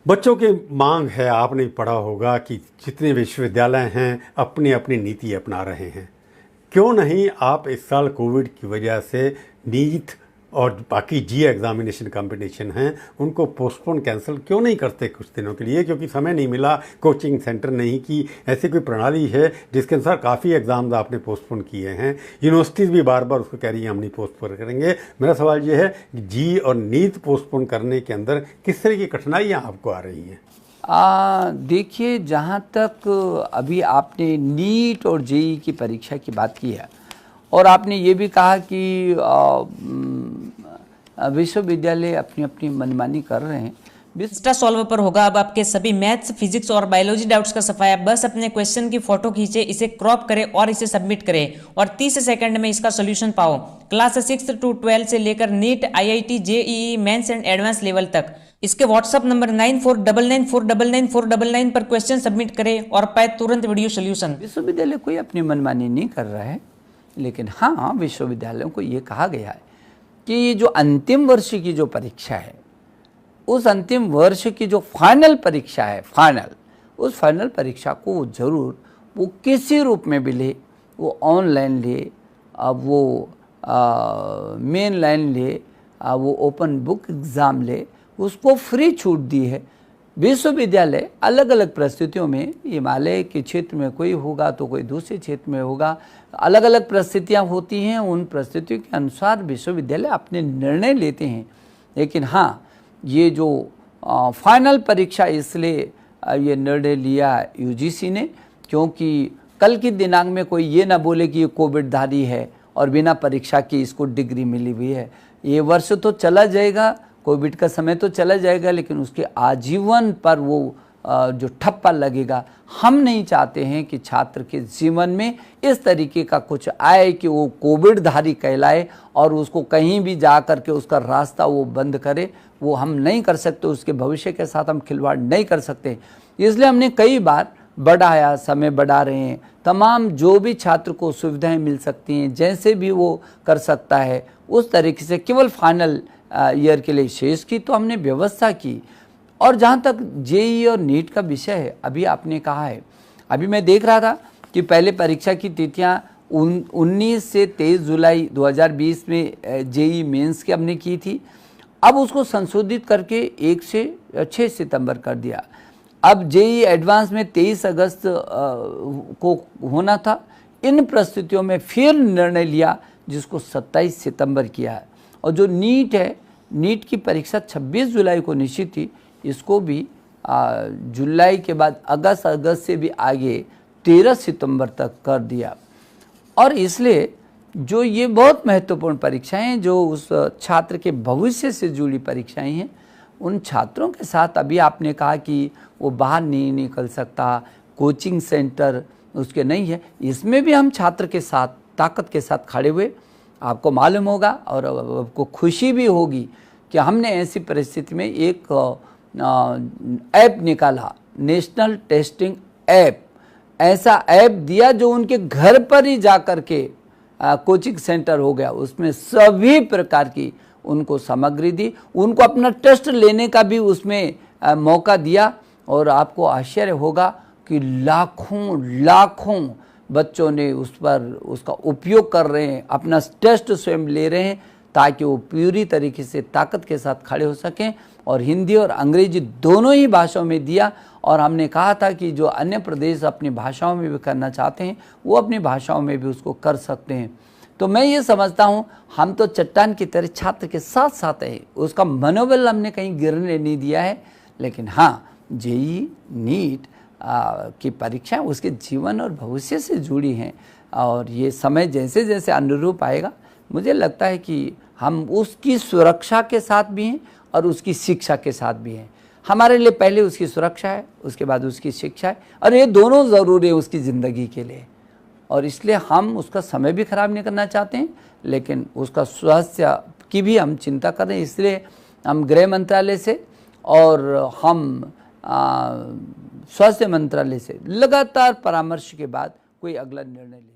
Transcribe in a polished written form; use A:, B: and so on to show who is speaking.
A: बच्चों की मांग है, आपने पढ़ा होगा कि जितने विश्वविद्यालय हैं अपनी अपनी नीति अपना रहे हैं। क्यों नहीं आप इस साल कोविड की वजह से नीट और बाकी जी एग्जामिनेशन कंपटीशन हैं उनको पोस्टपोन कैंसिल क्यों नहीं करते कुछ दिनों के लिए? क्योंकि समय नहीं मिला, कोचिंग सेंटर नहीं की, ऐसी कोई प्रणाली है जिसके अनुसार काफ़ी एग्ज़ाम्स आपने पोस्टपोन किए हैं। यूनिवर्सिटीज़ भी बार बार उसको कह रही हैं हम नहीं पोस्टपोन करेंगे। मेरा सवाल ये है कि जी और नीट पोस्टपोन करने के अंदर किस तरह की कठिनाइयाँ आपको आ रही हैं?
B: देखिए, जहाँ तक अभी आपने नीट और जेई की परीक्षा की बात की है और आपने ये भी कहा कि विश्वविद्यालय अपनी अपनी मनमानी कर रहे हैं।
C: विस्टा सॉल्वर पर होगा अब आपके सभी मैथ्स, फिजिक्स और बायोलॉजी डाउट्स का सफाया। बस अपने क्वेश्चन की फोटो खींचे, इसे क्रॉप करें और इसे सबमिट करें और 30 सेकंड में इसका सॉल्यूशन पाओ। क्लास 6 to 12 से लेकर NEET, IIT, JEE, mains and advance level तक। इसके व्हाट्सएप नंबर 9499499499 पर क्वेश्चन सबमिट करें और पाए तुरंत वीडियो सोल्यूशन।
B: विश्वविद्यालय कोई अपनी मनमानी नहीं कर रहा है, लेकिन हाँ, विश्वविद्यालयों को ये कहा गया है कि ये जो अंतिम वर्ष की जो परीक्षा है, उस अंतिम वर्ष की जो फाइनल परीक्षा है, उस फाइनल परीक्षा को जरूर वो किसी रूप में भी ले, वो ऑनलाइन ले, अब वो मेन लाइन ले, वो ओपन बुक एग्ज़ाम ले, उसको फ्री छूट दी है। विश्वविद्यालय अलग अलग परिस्थितियों में, हिमालय के क्षेत्र में कोई होगा तो कोई दूसरे क्षेत्र में होगा, अलग अलग परिस्थितियां होती हैं। उन परिस्थितियों के अनुसार विश्वविद्यालय अपने निर्णय लेते हैं। लेकिन हाँ, ये जो फाइनल परीक्षा, इसलिए ये निर्णय लिया UGC ने, क्योंकि कल की दिनांक में कोई ये ना बोले कि ये कोविडधारी है और बिना परीक्षा की इसको डिग्री मिली हुई है। ये वर्ष तो चला जाएगा, कोविड का समय तो चला जाएगा, लेकिन उसके आजीवन पर वो जो ठप्पा लगेगा। हम नहीं चाहते हैं कि छात्र के जीवन में इस तरीके का कुछ आए कि वो कोविडधारी कहलाए और उसको कहीं भी जा कर के उसका रास्ता वो बंद करे। वो हम नहीं कर सकते, उसके भविष्य के साथ हम खिलवाड़ नहीं कर सकते। इसलिए हमने कई बार बढ़ाया, समय बढ़ा रहे हैं। तमाम जो भी छात्र को सुविधाएं मिल सकती हैं, जैसे भी वो कर सकता है उस तरीके से, केवल फाइनल ईयर के लिए शेष की तो हमने व्यवस्था की। और जहाँ तक JEE और नीट का विषय है, अभी आपने कहा है, अभी मैं देख रहा था कि पहले परीक्षा की तिथियाँ 19 से 23 जुलाई 2020 में JEE मेंस की हमने की थी। अब उसको संशोधित करके 1 से 6 सितंबर कर दिया। अब JEE एडवांस में 23 अगस्त को होना था। इन परिस्थितियों में फिर निर्णय लिया जिसको 27 सितंबर किया है। और जो नीट है, नीट की परीक्षा 26 जुलाई को निश्चित थी, इसको भी जुलाई के बाद अगस्त से भी आगे 13 सितंबर तक कर दिया। और इसलिए जो ये बहुत महत्वपूर्ण परीक्षाएं हैं, जो उस छात्र के भविष्य से जुड़ी परीक्षाएं हैं, उन छात्रों के साथ अभी आपने कहा कि वो बाहर नहीं निकल सकता, कोचिंग सेंटर उसके नहीं है, इसमें भी हम छात्र के साथ ताकत के साथ खड़े हुए। आपको मालूम होगा और आपको खुशी भी होगी कि हमने ऐसी परिस्थिति में एक ऐप निकाला, नेशनल टेस्टिंग ऐप। ऐसा ऐप दिया जो उनके घर पर ही जा कर के कोचिंग सेंटर हो गया। उसमें सभी प्रकार की उनको सामग्री दी, उनको अपना टेस्ट लेने का भी उसमें मौका दिया। और आपको आश्चर्य होगा कि लाखों बच्चों ने उस पर उसका उपयोग कर रहे हैं, अपना टेस्ट स्वयं ले रहे हैं ताकि वो पूरी तरीके से ताकत के साथ खड़े हो सकें। और हिंदी और अंग्रेजी दोनों ही भाषाओं में दिया। और हमने कहा था कि जो अन्य प्रदेश अपनी भाषाओं में भी करना चाहते हैं, वो अपनी भाषाओं में भी उसको कर सकते हैं। तो मैं ये समझता हूँ, हम तो चट्टान की तरह छात्र के साथ साथ है, उसका मनोबल हमने कहीं गिरने नहीं दिया है। लेकिन हाँ, JEE नीट की परीक्षाएं उसके जीवन और भविष्य से जुड़ी हैं। और ये समय जैसे जैसे अनुरूप आएगा, मुझे लगता है कि हम उसकी सुरक्षा के साथ भी हैं और उसकी शिक्षा के साथ भी हैं। हमारे लिए पहले उसकी सुरक्षा है, उसके बाद उसकी शिक्षा है, और ये दोनों ज़रूरी है उसकी ज़िंदगी के लिए। और इसलिए हम उसका समय भी ख़राब नहीं करना चाहते हैं, लेकिन उसका स्वास्थ्य की भी हम चिंता कर रहे हैं। इसलिए हम गृह मंत्रालय से और हम स्वास्थ्य मंत्रालय से लगातार परामर्श के बाद कोई अगला निर्णय ले